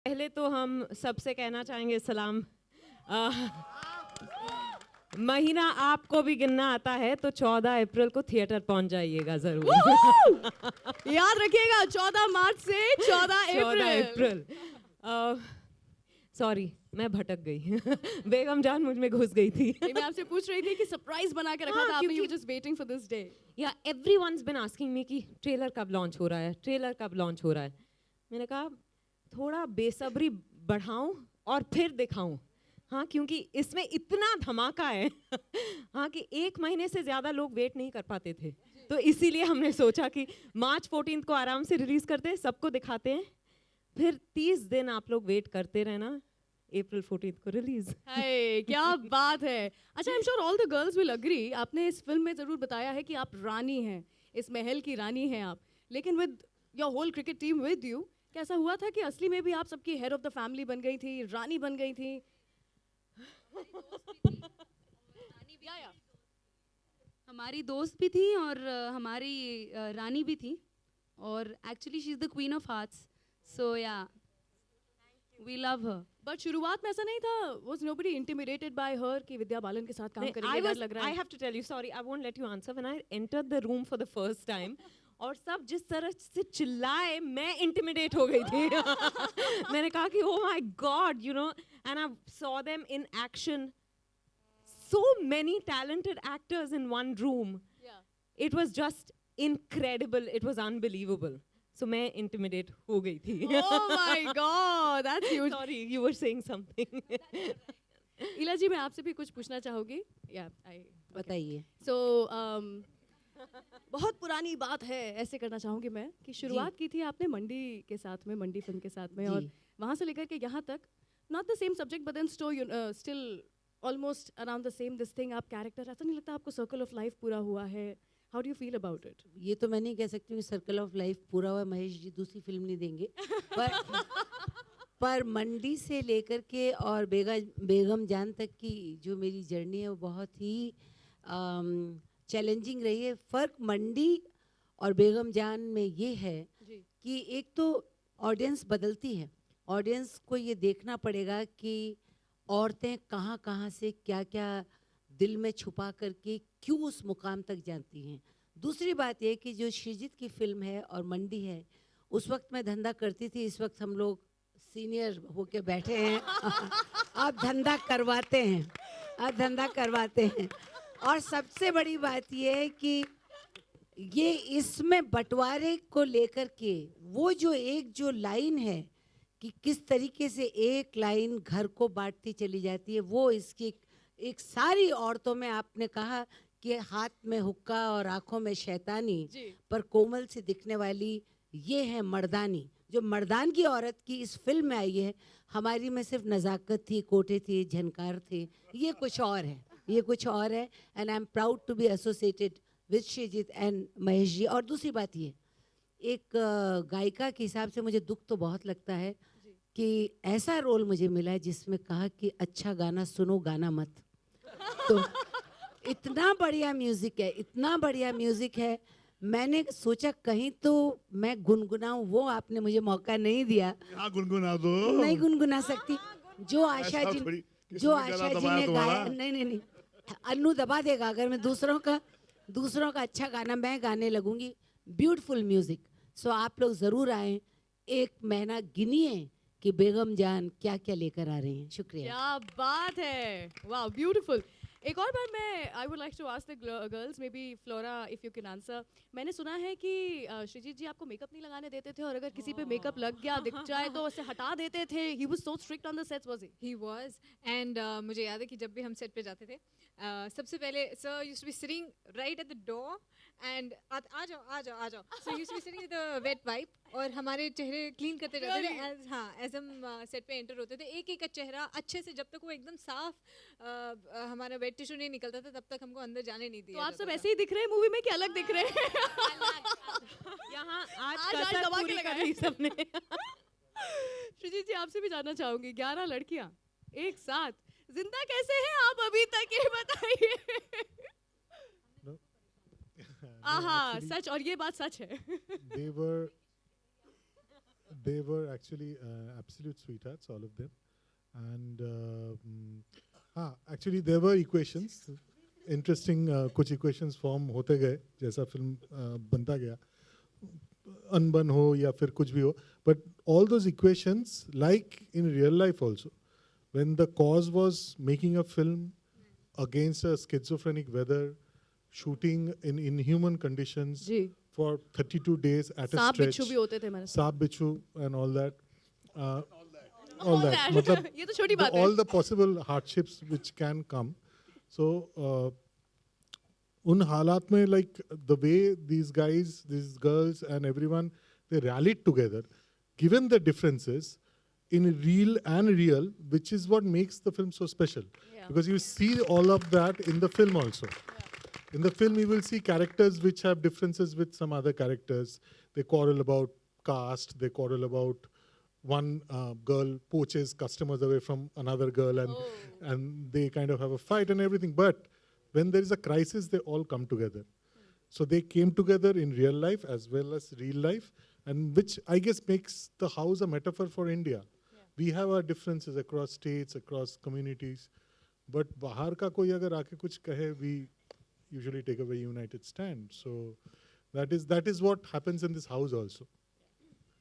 पहले तो हम सबसे कहना चाहेंगे सलाम। महीना आपको भी गिनना आता है तो 14 अप्रैल को थिएटर पहुंच जाइएगा जरूर। याद रखिएगा 14 मार्च से 14 अप्रैल। सॉरी मैं भटक गई। बेगम जान मुझ में घुस गई थी। मैं आपसे पूछ रही थी कि सरप्राइज बना के रखा था आपने, you just waiting for this day. या एवरीवनस बीन आस्किंग मी कि ट्रेलर कब लॉन्च हो रहा है, ट्रेलर कब लॉन्च हो रहा है। मैंने कहा थोड़ा बेसब्री बढ़ाऊं और फिर दिखाऊं। हाँ, क्योंकि इसमें इतना धमाका है। हाँ, कि 1 महीने से ज़्यादा लोग वेट नहीं कर पाते थे, तो इसीलिए हमने सोचा कि मार्च 14 को आराम से रिलीज़ करते हैं, सबको दिखाते हैं, फिर 30 दिन आप लोग वेट करते रहना, अप्रैल 14 को रिलीज। हाय क्या बात है। अच्छा, I am sure all the girls will agree, आपने इस फिल्म में जरूर बताया है कि आप रानी हैं, इस महल की रानी हैं आप, लेकिन with your whole cricket team with you, कैसा हुआ था कि असली में भी आप सबकी हेड ऑफ द फैमिली बन गई थी, रानी बन गई थी? हमारी दोस्त भी थी और हमारी रानी भी थी, और actually she is the queen of hearts, so yeah we love her. But शुरुआत में ऐसा नहीं था, वाज नोबडी इंटिमिडेटेड बाय हर कि विद्या बालन के साथ काम करेंगे, डर लग रहा है? I have to tell you, sorry, I won't let you answer. When I entered the room for the first time, और सब जिस तरह से चिल्लाए, मैं इंटिमिडेट हो गई थी। मैंने कहा कि oh my God, you know, and I saw them in action. So many talented actors in one room. Yeah. It was just incredible. It was unbelievable. So मैं intimidate हो गई थी। Oh my God, that's huge. Sorry, you were saying something. इला जी, मैं आपसे भी कुछ पूछना चाहूँगी। Yeah, बताइए। So बहुत पुरानी बात है, ऐसे करना चाहूँगी मैं कि शुरुआत की थी आपने मंडी के साथ में, मंडी फिल्म के साथ में, और वहाँ से लेकर के यहाँ तक, not the same subject but then still almost around the same this thing, आप कैरेक्टर, ऐसा नहीं लगता आपको सर्कल ऑफ लाइफ पूरा हुआ है? How do you feel about it? ये तो मैं नहीं कह सकती हूँ सर्कल ऑफ लाइफ पूरा हुआ, महेश जी दूसरी फिल्म नहीं देंगे। पर मंडी से लेकर के और बेगम जान तक की जो मेरी जर्नी है वो बहुत ही चैलेंजिंग रही है। फ़र्क मंडी और बेगम जान में ये है कि एक तो ऑडियंस बदलती है, ऑडियंस को ये देखना पड़ेगा कि औरतें कहाँ कहाँ से क्या क्या दिल में छुपा करके क्यों उस मुकाम तक जाती हैं। दूसरी बात ये कि जो श्रीजीत की फिल्म है और मंडी है, उस वक्त मैं धंधा करती थी, इस वक्त हम लोग सीनियर होके बैठे हैं। आप धंधा करवाते हैं, आप धंधा करवाते हैं। और सबसे बड़ी बात ये है कि ये इसमें बंटवारे को लेकर के वो जो लाइन है कि किस तरीके से एक लाइन घर को बांटती चली जाती है, वो इसकी एक सारी औरतों में आपने कहा कि हाथ में हुक्का और आंखों में शैतानी, पर कोमल से दिखने वाली ये है मर्दानी। जो मर्दान की औरत की इस फिल्म में आई है, हमारी में सिर्फ नज़ाकत थी, कोटे थे, झनकार थे, ये कुछ और है, ये कुछ और है। And I am proud to be associated with Shrijit and Mahesh ji. और दूसरी बात ये, एक गायिका के हिसाब से मुझे दुख तो बहुत लगता है कि ऐसा रोल मुझे मिला है जिसमें कहा कि अच्छा गाना सुनो, गाना मत। तो इतना बढ़िया म्यूज़िक है, इतना बढ़िया म्यूज़िक है, मैंने सोचा कहीं तो मैं गुनगुनाऊं, वो आपने मुझे मौका नहीं दिया। गुनगुना दो। नहीं गुनगुना सकती। जो आशा जी ने गाया, नहीं, अन्नू दबा देगा अगर मैं दूसरों का अच्छा गाना मैं गाने लगूंगी। Beautiful music. सो आप लोग ज़रूर आएँ, 1 महीना गिनिए कि बेगम जान क्या क्या लेकर आ रही हैं। शुक्रिया। क्या बात है, वाह ब्यूटीफुल। एक और बार मैं I would like to ask the girls, maybe Flora if you can answer. मैंने सुना है कि श्रीजीत जी आपको मेकअप नहीं लगाने देते थे, और अगर किसी पे मेकअप लग गया दिख जाए तो उसे हटा देते थे। He was so strict on the sets, was he was. And मुझे याद है कि जब भी हम सेट पे जाते थे, सबसे पहले sir used to be sitting right at the door and आ जाओ। So used to be sitting with a wet wipe, और हमारे चेहरे क्लीन करते रहते थे एज हम सेट पे एंटर होते थे। एक एक का चेहरा अच्छे से, जब तक वो एकदम साफ हमारा वेट टिश्यू नहीं निकलता था, तब तक हमको अंदर जाने नहीं दिया। तो आप सब ऐसे ही दिख रहे हैं मूवी में कि अलग दिख रहे हैं? यहाँ आज कसर पूरी कर ली सबने। श्रीजीत जी, आपसे भी जानना चाहूंगी, 11 लड़कियां एक साथ जिंदा कैसे हैं आप अभी तक, ये बताइए। आहा, सच, और ये बात सच है। they were actually absolute sweethearts, all of them. And actually there were equations. Interesting कुछ equations form होते गए जैसा film बनता गया. अनबन हो या फिर कुछ भी हो. But all those equations, like in real life also, when the cause was making a film against a schizophrenic weather, shooting in inhuman conditions ji for 32 days at a सांप stretch. बिच्छू भी होते थे हमारे साथ Saab bichu and all that. All that. मतलब ये तो छोटी बात है all the possible hardships which can come. So उन हालात में, like the way these guys, these girls and everyone, they rallied together, given the differences in real, which is what makes the film so special. Yeah. Because you see all of that in the film also. In the film, you will see characters which have differences with some other characters. They quarrel about caste. They quarrel about one girl poaches customers away from another girl, and they kind of have a fight and everything. But when there is a crisis, they all come together. So they came together in real life as well as real life, and which I guess makes the house a metaphor for India. We have our differences across states, across communities, but बाहर का कोई अगर आके कुछ कहे, we usually take a very united stand. So that is what happens in this house also.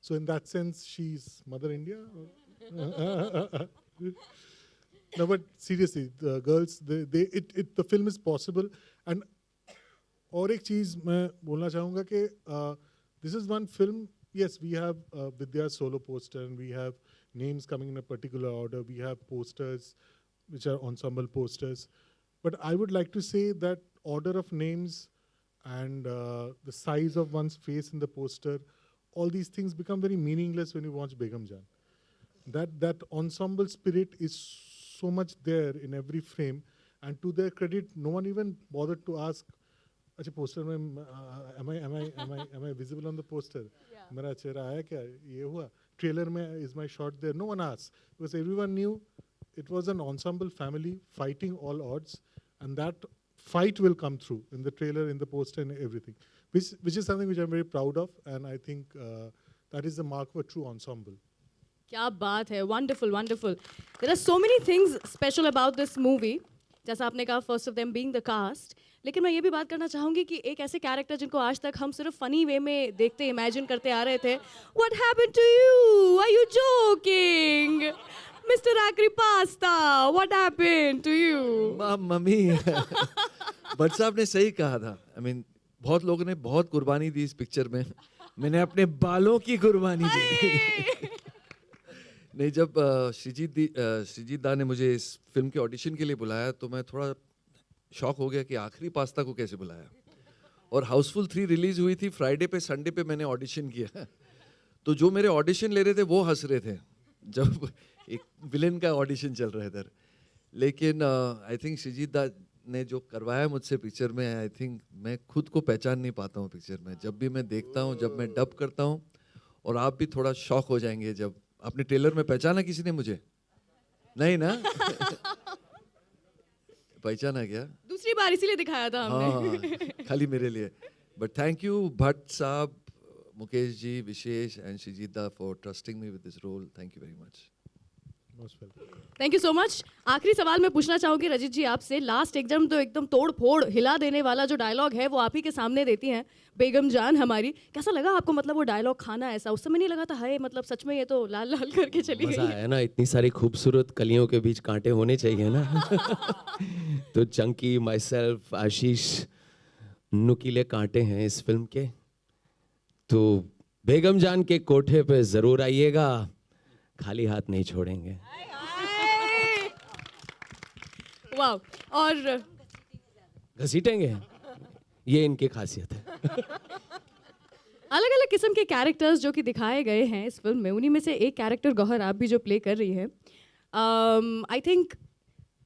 So in that sense, she's Mother India. No, but seriously, the girls, the film is possible. And और एक चीज मैं बोलना चाहूँगा कि this is one film. Yes, we have Vidya's solo poster, and we have names coming in a particular order. We have posters, which are ensemble posters. But I would like to say that order of names and the size of one's face in the poster, all these things become very meaningless when you watch Begum Jaan. That ensemble spirit is so much there in every frame, and to their credit, no one even bothered to ask, अच्छा poster में am I visible on the poster? मेरा चेहरा आया क्या? ये हुआ? Trailer में is my shot there? No one asked, because everyone knew it was an ensemble family fighting all odds, and that fight will come through in the trailer, in the poster, and everything, which is something which I'm very proud of, and I think that is the mark of a true ensemble. क्या बात है wonderful wonderful there are so many things special about this movie जैसा आपने कहा first of them being the cast लेकिन मैं ये भी बात करना चाहूँगी कि एक ऐसे कैरेक्टर जिनको आज तक हम सिर्फ फनी वे में देखते इमेजिन करते आ रहे थे what happened to you are you joking Mr. Akri Pasta what happened to you mummy Bhatt साहब ने सही कहा था I mean बहुत लोगों ने बहुत कुर्बानी दी इस पिक्चर में मैंने अपने बालों की कुर्बानी दी नहीं जब श्रीजीत दा ने मुझे इस फिल्म के ऑडिशन के लिए बुलाया तो मैं थोड़ा शॉक हो गया कि आखिरी पास्ता को कैसे बुलाया और हाउसफुल 3 रिलीज हुई थी फ्राइडे पे संडे पे मैंने ऑडिशन किया तो जो मेरे ऑडिशन ले रहे थे वो हंस रहे थे जब एक विलेन का ऑडिशन चल रहा है इधर लेकिन आई थिंक श्रीजीत दा ने जो करवाया मुझसे पिक्चर में आई थिंक मैं खुद को पहचान नहीं पाता हूँ पिक्चर में जब भी मैं देखता हूँ जब मैं डब करता हूँ और आप भी थोड़ा शॉक हो जाएंगे जब आपने ट्रेलर में पहचाना किसी ने मुझे नहीं ना पहचाना क्या दूसरी बार इसीलिए दिखाया था हमने हाँ खाली मेरे लिए बट थैंक यू भट्ट साहब Mukesh ji Vishesh and Srijit da for trusting me with this role thank you very much Most welcome. Thank you so much आखिरी सवाल मैं पूछना चाहूंगी रजित जी आपसे लास्ट एकदम तोड़ फोड़ हिला देने वाला जो डायलॉग है वो आप ही के सामने देती हैं बेगम जान हमारी कैसा लगा आपको मतलब वो डायलॉग खाना ऐसा उस समय नहीं लगा था हाय मतलब सच में ये तो लाल लाल करके चली मजा गई आया ना इतनी सारी खूबसूरत कलियों के बीच कांटे होने चाहिए ना तो चंकी माई सेल्फ आशीष नुकीले कांटे हैं इस फिल्म के तो बेगम जान के कोठे पे जरूर आइएगा खाली हाथ नहीं छोड़ेंगे वाह और घसीटेंगे ये इनकी खासियत है अलग अलग किस्म के कैरेक्टर्स जो कि दिखाए गए हैं इस फिल्म में उन्हीं में से एक कैरेक्टर गौहर आप भी जो प्ले कर रही है I think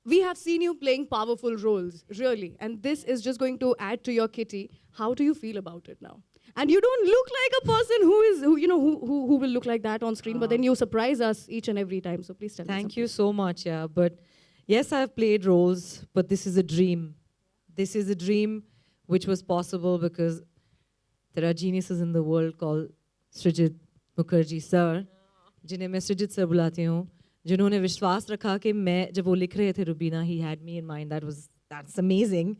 we have seen you playing powerful roles really and this is just going to add to your kitty how do you feel about it now and you don't look like a person who will look like that on screen but then you surprise us each and every time so please tell me Thank something. you so much, yeah. But yes, I've played roles, but this is a dream. This is a dream which was possible because there are geniuses in the world called Srijit Mukherjee sir, जिन्हें मैं सृजित sir बुलाती हूँ, जिन्होंने विश्वास रखा कि मैं जब वो लिख रहे थे Rubina, he had me in mind. That's amazing.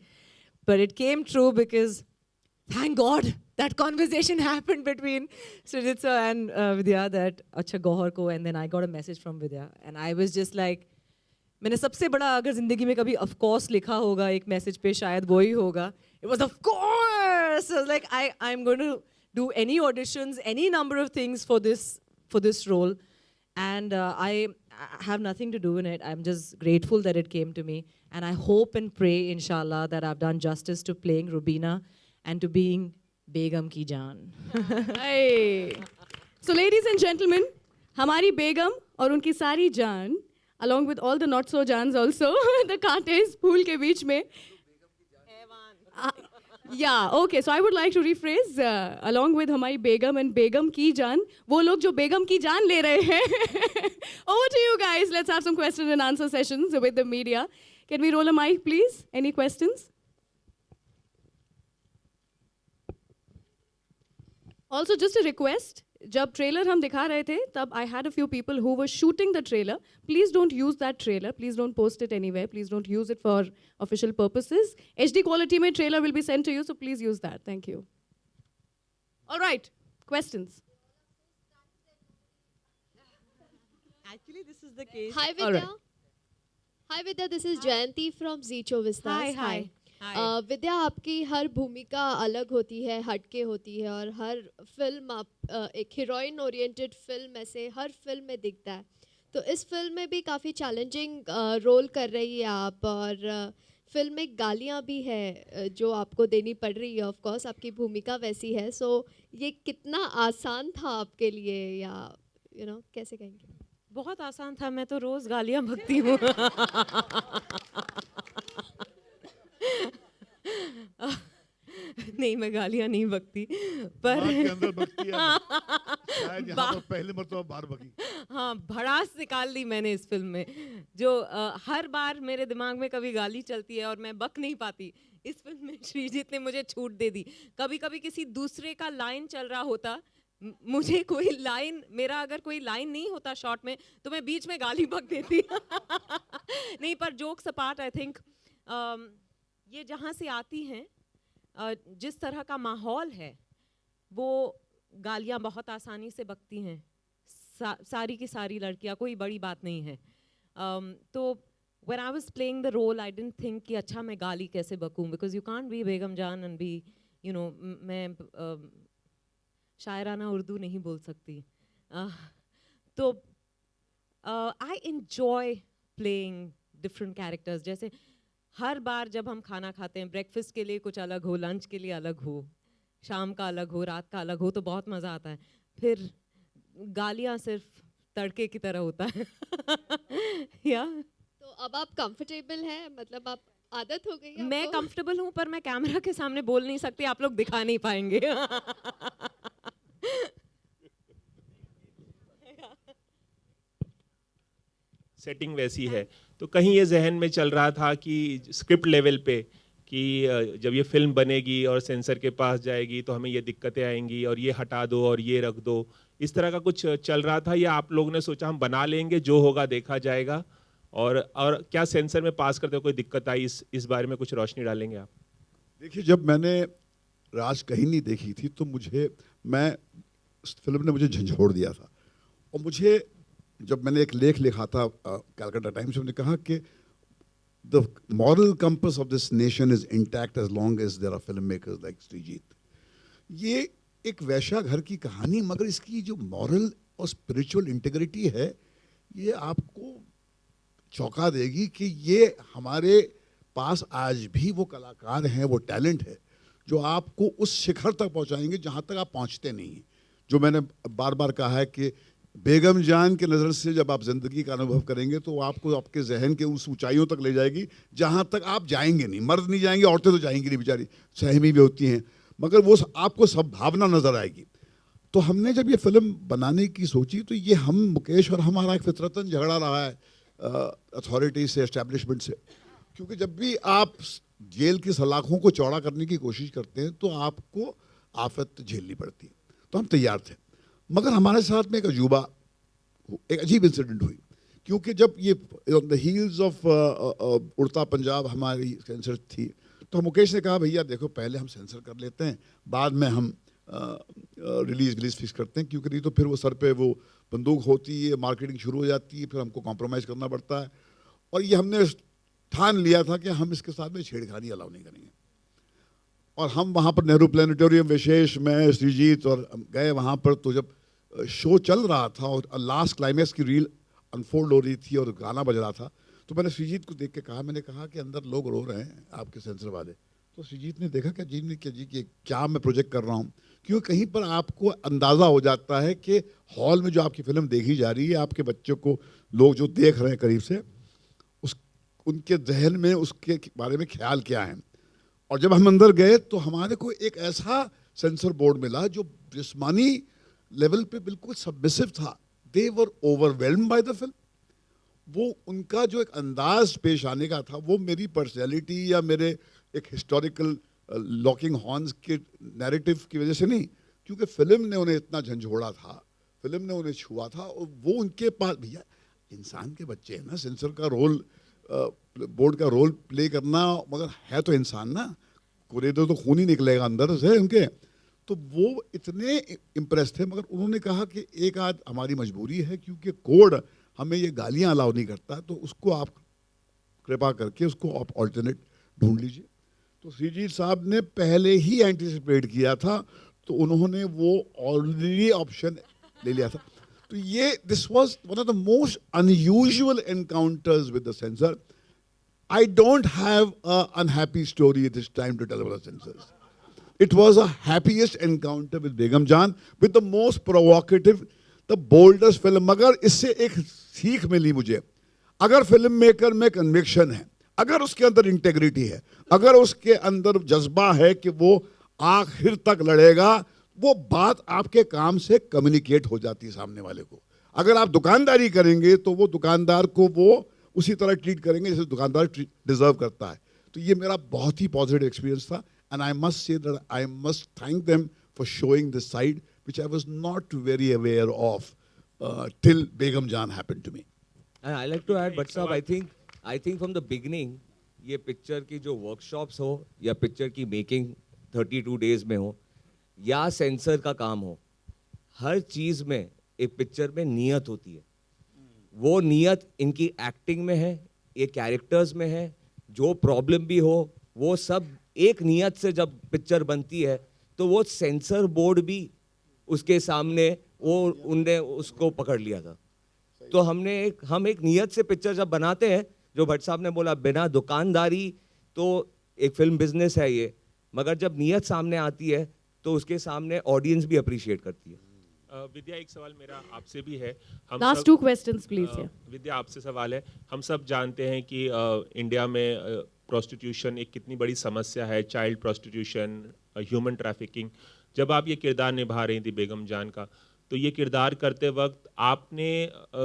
But it came true because thank God that conversation happened between Srijit sir and Vidya that अच्छा गौहर को, and then I got a message from Vidya and I was just like, मैंने सबसे बड़ा अगर जिंदगी में कभी of course लिखा होगा एक मैसेज पे शायद वो ही होगा. It was of course. I was like I'm going to do any auditions, any number of things for this role, and I have nothing to do in it. I'm just grateful that it came to me, and I hope and pray, inshallah, that I've done justice to playing Rubina and to being Begum ki Jaan. Hey. So ladies and gentlemen, हमारी बेगम और उनकी सारी जान, along with all the not so Johns also, the कांटे इस फूल के बीच में. Yeah, okay. So I would like to rephrase along with हमारी बेगम and बेगम की जान, वो लोग जो बेगम की जान ले रहे हैं. Over to you guys. Let's have some question and answer sessions with the media. Can we roll a mic, please? Any questions? Also, just a request. जब ट्रेलर हम दिखा रहे थे तब I had a few people who were shooting the trailer. Please don't use that trailer. Please don't post it anywhere. Please don't use it for official purposes. HD quality में trailer will be sent to you, so please use that. Thank you. All right. Questions? Actually, this is the case. Hi Vidya. All right. Hi Vidya, this is Jayanti from Zicho Vistas. Hi. विद्या, आपकी हर भूमिका अलग होती है, हटके होती है, और हर film आप एक हीरोइन ओरिएंटेड फिल्म ऐसे हर फिल्म में दिखता है. तो इस फिल्म में भी काफ़ी चैलेंजिंग रोल कर रही है आप, और फिल्म में गालियाँ भी है जो आपको देनी पड़ रही है. ऑफ कोर्स आपकी भूमिका वैसी है. सो ये कितना आसान था आपके लिए, या कैसे कहेंगे? बहुत आसान था. मैं तो रोज गालियां बकती हूँ. नहीं, मैं गालियां नहीं बकती, पर दिमाग के अंदर बकती है शायद यहाँ पर पहले मर्तबा बाहर बकी. हाँ, भड़ास निकाल ली मैंने इस फिल्म में, जो हर बार मेरे दिमाग में कभी गाली चलती है और मैं बक नहीं पाती. इस फिल्म में श्रीजीत ने मुझे छूट दे दी. कभी कभी किसी दूसरे का लाइन चल रहा होता, मुझे कोई लाइन, मेरा अगर कोई लाइन नहीं होता शॉट में, तो मैं बीच में गाली बक देती. नहीं, पर जोक्स अपार्ट, आई थिंक ये जहाँ से आती हैं, जिस तरह का माहौल है, वो गालियाँ बहुत आसानी से बकती हैं. सारी की सारी लड़कियाँ, कोई बड़ी बात नहीं है. तो when I was playing the role, I didn't think कि अच्छा मैं गाली कैसे बकूँ, because you can't be बेगम जान and be, मैं शायराना उर्दू नहीं बोल सकती. तो I enjoy playing different characters. जैसे हर बार जब हम खाना खाते हैं, ब्रेकफास्ट के लिए कुछ अलग हो, लंच के लिए अलग हो, शाम का अलग हो, रात का अलग हो, तो बहुत मज़ा आता है. फिर गालियाँ सिर्फ तड़के की तरह होता है. या तो अब आप कंफर्टेबल हैं, मतलब आप आदत हो गई है मैं आपको? कंफर्टेबल हूँ, पर मैं कैमरा के सामने बोल नहीं सकती, आप लोग दिखा नहीं पाएंगे. सेटिंग वैसी है, तो कहीं ये जहन में चल रहा था कि स्क्रिप्ट लेवल पे कि जब ये फिल्म बनेगी और सेंसर के पास जाएगी तो हमें ये दिक्कतें आएंगी और ये हटा दो और ये रख दो, इस तरह का कुछ चल रहा था, या आप लोगों ने सोचा हम बना लेंगे, जो होगा देखा जाएगा? और क्या सेंसर में पास करते हुए कोई दिक्कत आई, इस बारे में कुछ रोशनी डालेंगे आप? देखिए, जब मैंने राज कहीं नहीं देखी थी तो मैं फिल्म ने मुझे झंझोड़ दिया था. और मुझे जब मैंने एक लेख लिखा था कैलकाटा टाइम्स में, कहा कि the moral compass of this nation is intact as long as there are film makers like Srijit. ये एक वैश्या घर की कहानी, मगर इसकी जो मॉरल और स्पिरिचुअल इंटीग्रिटी है, ये आपको चौंका देगी कि ये हमारे पास आज भी वो कलाकार हैं, वो टैलेंट है जो आपको उस शिखर तक पहुंचाएंगे जहां तक आप पहुंचते नहीं हैं. जो मैंने बार बार कहा है कि बेगम जान के नज़र से जब आप ज़िंदगी का अनुभव करेंगे तो आपको आपके जहन के उस ऊंचाइयों तक ले जाएगी जहां तक आप जाएंगे नहीं. मर्द नहीं जाएंगे, औरतें तो जाएंगी नहीं, बेचारी सहमी भी होती हैं, मगर वो आपको सब भावना नज़र आएगी. तो हमने जब ये फिल्म बनाने की सोची तो ये हम मुकेश और हमारा एक फितरतन झगड़ा रहा है अथॉरिटी से, एस्टेब्लिशमेंट से, क्योंकि जब भी आप जेल की सलाखों को चौड़ा करने की कोशिश करते हैं तो आपको आफत झेलनी पड़ती है. तो हम तैयार थे. मगर हमारे साथ में एक अजूबा, एक अजीब इंसिडेंट हुई, क्योंकि जब ये ऑन द हील्स ऑफ उड़ता पंजाब हमारी सेंसर थी, तो मुकेश ने कहा भैया देखो पहले हम सेंसर कर लेते हैं, बाद में हम रिलीज फिक्स करते हैं, क्योंकि नहीं तो फिर वो सर पे वो बंदूक होती है, मार्केटिंग शुरू हो जाती है, फिर हमको कॉम्प्रोमाइज़ करना पड़ता है। और ये हमने ठान लिया था कि हम इसके साथ में छेड़खानी अलाउ नहीं करेंगे। और हम वहाँ पर नेहरू प्लानिटोरियम, विशेष, मैं, श्रीजीत और गए वहाँ पर। तो जब शो चल रहा था और लास्ट क्लाइमैक्स की रील अनफोल्ड हो रही थी और गाना बज रहा था, तो मैंने श्रीजीत को देख के कहा, मैंने कहा कि अंदर लोग रो रहे हैं आपके सेंसर वाले। तो श्रीजीत ने देखा कि जी ने क्या जी कि क्या मैं प्रोजेक्ट कर रहा हूँ, क्योंकि कहीं पर आपको अंदाज़ा हो जाता है कि हॉल में जो आपकी फिल्म देखी जा रही है, आपके बच्चों को लोग जो देख रहे हैं करीब से, उनके जहन में उसके बारे में ख्याल क्या है। और जब हम अंदर गए तो हमारे को एक ऐसा सेंसर बोर्ड मिला जो जिस्मानी लेवल पे बिल्कुल सबमिसिव था। दे वर ओवरवेल्म्ड बाय द फिल्म। वो उनका जो एक अंदाज पेश आने का था, वो मेरी पर्सनैलिटी या मेरे एक हिस्टोरिकल लॉकिंग हॉर्न्स के नैरेटिव की वजह से नहीं, क्योंकि फिल्म ने उन्हें इतना झंझोड़ा था, फिल्म ने उन्हें छुआ था। और वो उनके पास, भैया इंसान के बच्चे हैं ना, सेंसर का रोल, बोर्ड का रोल प्ले करना, मगर है तो इंसान ना, कुरेदो तो खून ही निकलेगा अंदर से उनके। तो वो इतने इम्प्रेस थे, मगर उन्होंने कहा कि एक आध हमारी मजबूरी है, क्योंकि कोड हमें ये गालियां अलाउ नहीं करता, तो उसको आप कृपा करके उसको आप ऑल्टरनेट ढूंढ लीजिए। तो श्रीजीत साहब ने पहले ही एंटिसिपेट किया था, तो उन्होंने वो ऑलरेडी ऑप्शन ले लिया था। तो ये this was one of the most unusual encounters with the sensor. I don't have an unhappy story this time to tell about the censors. It was a happiest encounter with Begum Jaan, with the most provocative, the boldest film. मगर इससे एक सीख मिली मुझे, अगर film maker में conviction है, अगर उसके अंदर इंटेग्रिटी है, अगर उसके अंदर जज्बा है कि वो आखिर तक लड़ेगा, वो बात आपके काम से कम्युनिकेट हो जाती है सामने वाले को। अगर आप दुकानदारी करेंगे तो वो दुकानदार को वो उसी तरह ट्रीट करेंगे जैसे दुकानदार डिजर्व करता है। तो ये मेरा बहुत ही पॉजिटिव एक्सपीरियंस था, and I must say that I must thank them for showing this side which I was not very aware of till Begum Jaan happened to me. And I like to add, but साहब, I think from the beginning, ये picture की जो workshops हो या picture की making 32 days में हो या सेंसर का काम हो, हर चीज़ में एक पिक्चर में नियत होती है। वो नियत इनकी एक्टिंग में है, ये कैरेक्टर्स में है, जो प्रॉब्लम भी हो वो सब एक नियत से जब पिक्चर बनती है, तो वो सेंसर बोर्ड भी उसके सामने वो उनने उसको पकड़ लिया था। तो हम एक नियत से पिक्चर जब बनाते हैं, जो भट्ट साहब ने बोला बिना दुकानदारी, तो एक फिल्म बिजनेस है ये, मगर जब नियत सामने आती है तो उसके सामने ऑडियंस भी अप्रिशिएट करती है। विद्या, एक सवाल मेरा आपसे भी है। हम Last सब- 2 questions, please, yeah. विद्या, आपसे सवाल है। हम सब जानते हैं कि इंडिया में प्रोस्टिट्यूशन एक कितनी बड़ी समस्या है, चाइल्ड प्रोस्टिट्यूशन, ह्यूमन ट्रैफिकिंग। जब आप ये किरदार निभा रही थी बेगम जान का, तो ये किरदार करते वक्त आपने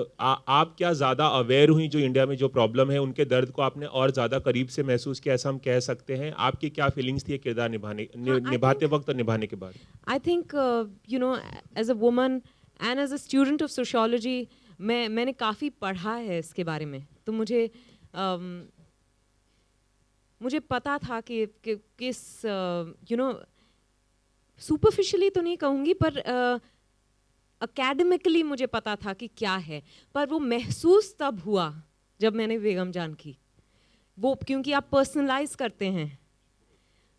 आप क्या ज़्यादा अवेयर हुई जो इंडिया में जो प्रॉब्लम है, उनके दर्द को आपने और ज़्यादा करीब से महसूस किया, ऐसा हम कह सकते हैं? आपकी क्या फीलिंग्स थी ये किरदार निभाते वक्त और निभाने के बाद? I think you know, as a woman and as a student of sociology, मैंने काफ़ी पढ़ा है इसके बारे में। तो मुझे पता था कि किस you know, superficially तो नहीं कहूँगी, पर अकेडमिकली मुझे पता था कि क्या है, पर वो महसूस तब हुआ जब मैंने बेगम जान की। वो क्योंकि आप पर्सनलाइज करते हैं,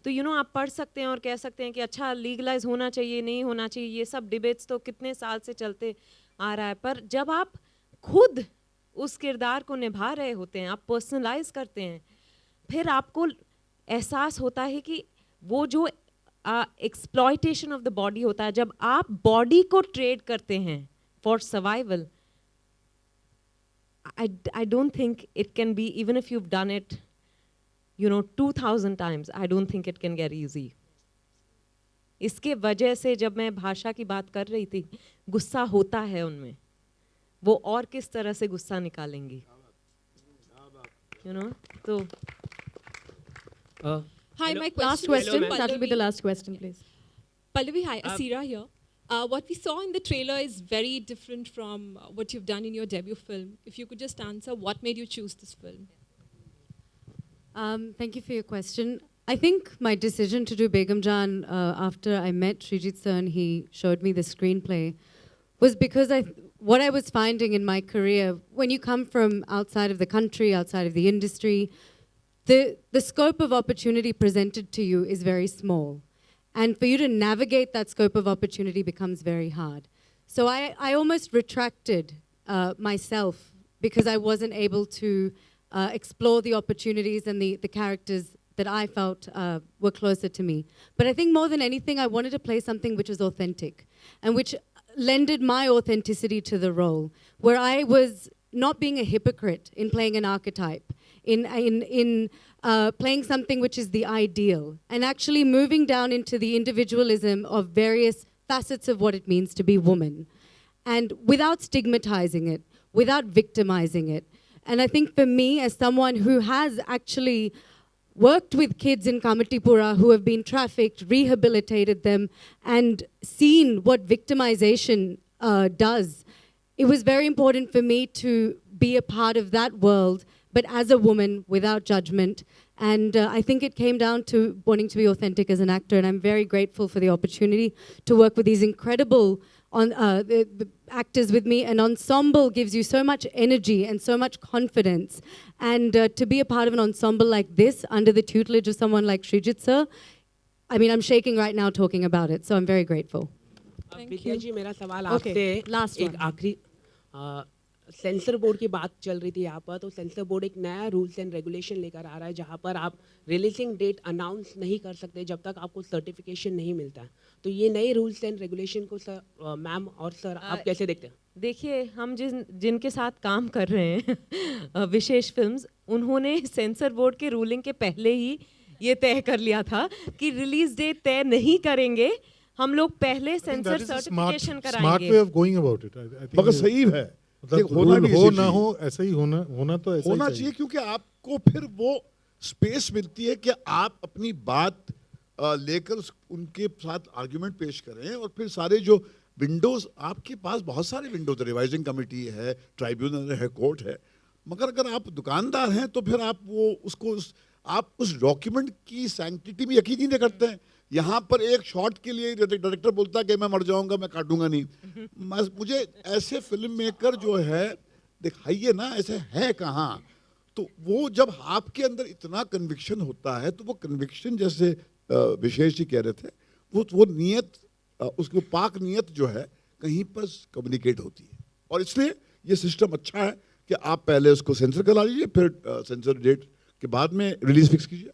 तो यू नो आप पढ़ सकते हैं और कह सकते हैं कि अच्छा लीगलाइज होना चाहिए, नहीं होना चाहिए, ये सब डिबेट्स तो कितने साल से चलते आ रहा है। पर जब आप खुद उस किरदार को निभा रहे होते हैं, आप पर्सनलाइज करते हैं, फिर आपको एहसास होता है कि वो जो एक्सप्लॉयटेशन ऑफ द बॉडी होता है, जब आप बॉडी को ट्रेड करते हैं for survival, I don't think it can be, even if you've done it, you know, 2000 times, I don't think it can get easy. इसके वजह से जब मैं भाषा की बात कर रही थी, गुस्सा होता है उनमें, वो और किस तरह से गुस्सा निकालेंगी, you know, तो Hi, my last question. That will be the last question, please. Pallavi, hi, Asira here. What we saw in the trailer is very different from what you've done in your debut film. If you could just answer, what made you choose this film? Thank you for your question. I think my decision to do Begum Jaan after I met Srijit sir and he showed me the screenplay was because what I was finding in my career, when you come from outside of the country, outside of the industry, the scope of opportunity presented to you is very small. And for you to navigate that scope of opportunity becomes very hard. So I almost retracted myself because I wasn't able to explore the opportunities and the characters that I felt were closer to me. But I think more than anything, I wanted to play something which was authentic and which lended my authenticity to the role, where I was not being a hypocrite in playing an archetype, in playing something which is the ideal, and actually moving down into the individualism of various facets of what it means to be woman, and without stigmatizing it, without victimizing it. And I think for me, as someone who has actually worked with kids in Kamatipura who have been trafficked, rehabilitated them, and seen what victimization does, it was very important for me to be a part of that world, but as a woman, without judgment. And I think it came down to wanting to be authentic as an actor, and I'm very grateful for the opportunity to work with these incredible the actors with me. An ensemble gives you so much energy and so much confidence. And to be a part of an ensemble like this, under the tutelage of someone like Srijit sir, I mean, I'm shaking right now talking about it, so I'm very grateful. विद्या जी मेरा सवाल Okay, आपसे last एक one. आखिरी sensor board की बात चल रही थी यहाँ पर, तो सेंसर बोर्ड एक नया रूल्स एंड रेगुलेशन लेकर आ रहा है जहाँ पर आप रिलीजिंग डेट अनाउंस नहीं कर सकते जब तक आपको सर्टिफिकेशन नहीं मिलता है। तो ये नए रूल्स एंड रेगुलेशन को सर मैम और सर आप कैसे देखते हैं? देखिए, हम जिनके साथ काम कर रहे हैं विशेष फिल्म्स, उन्होंने सेंसर बोर्ड के रूलिंग के पहले ही ये तय कर लिया था कि रिलीज डेट तय नहीं करेंगे, हम लोग पहले सेंसर सर्टिफिकेशन स्मार्ट कराएंगे। Way of going about it. मगर सही है, मतलब होना भी हो ऐसी ना चीज़ हो ऐसा ही होना तो ऐसा होना ही चाहिए, क्योंकि आपको फिर वो स्पेस मिलती है कि आप अपनी बात लेकर उनके साथ आर्ग्यूमेंट पेश करें, और फिर सारे जो विंडोज आपके पास बहुत सारे विंडोज, रिवाइजिंग कमेटी है, ट्राइब्यूनल है, कोर्ट है, मगर अगर आप दुकानदार हैं तो फिर आप वो उसको आप उस डॉक्यूमेंट की सैंक्टिटी में यकीन ही नहीं करते हैं। यहाँ पर एक शॉट के लिए डायरेक्टर बोलता है कि मैं मर जाऊंगा, मैं काटूंगा नहीं। मुझे ऐसे फिल्म मेकर जो है दिखाइए ना, ऐसे है कहाँ। तो वो जब आपके अंदर इतना कन्विक्शन होता है, तो वो कन्विक्शन जैसे विशेष जी कह रहे थे, वो नियत, उसको पाक नियत जो है कहीं पर कम्युनिकेट होती है। और इसलिए ये सिस्टम अच्छा है कि आप पहले उसको सेंसर करा लीजिए, फिर सेंसर डेट के बाद में रिलीज फिक्स कीजिए।